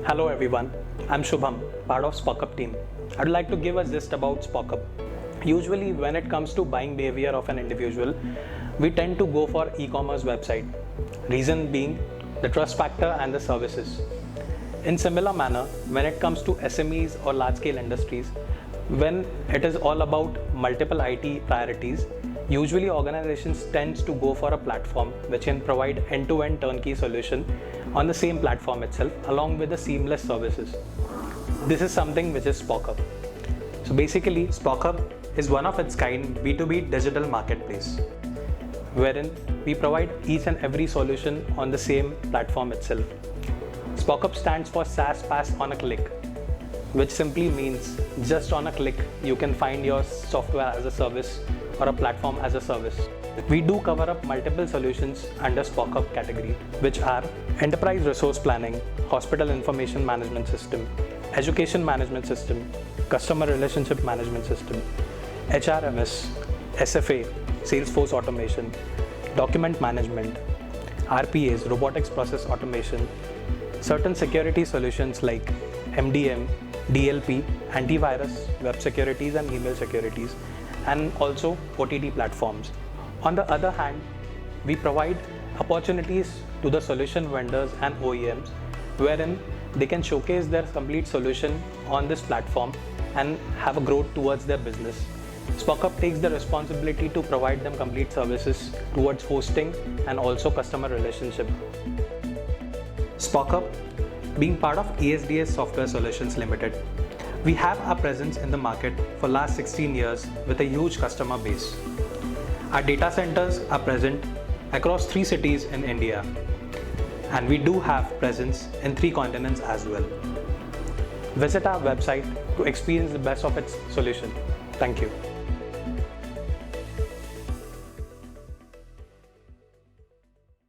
Hello everyone, I'm Shubham, part of SpockUp team. I'd like to give a gist about SpockUp. Usually when it comes to buying behavior of an individual, we tend to go for e-commerce website. Reason being the trust factor and the services. In similar manner, when it comes to SMEs or large-scale industries, when it is all about multiple IT priorities, usually organizations tend to go for a platform which can provide end-to-end turnkey solution on the same platform itself along with the seamless services. This is something which is SpockUp. So basically, SpockUp is one of its kind B2B digital marketplace wherein we provide each and every solution on the same platform itself. SpockUp stands for SaaS PaaS on a click, which simply means just on a click you can find your software as a service or a platform as a service. We do cover up multiple solutions under SpockUp category, which are enterprise resource planning, hospital information management system, education management system, customer relationship management system, HRMS, SFA, Salesforce automation, document management, RPAs, robotics process automation, certain security solutions like MDM, DLP, antivirus, web securities and email securities, and also OTT platforms. On the other hand, we provide opportunities to the solution vendors and OEMs wherein they can showcase their complete solution on this platform and have a growth towards their business. SpockUp takes the responsibility to provide them complete services towards hosting and also customer relationship. SpockUp, being part of ESDS Software Solutions Limited, we have our presence in the market for last 16 years with a huge customer base. Our data centers are present across 3 cities in India, and we do have presence in 3 continents as well. Visit our website to experience the best of its solution. Thank you.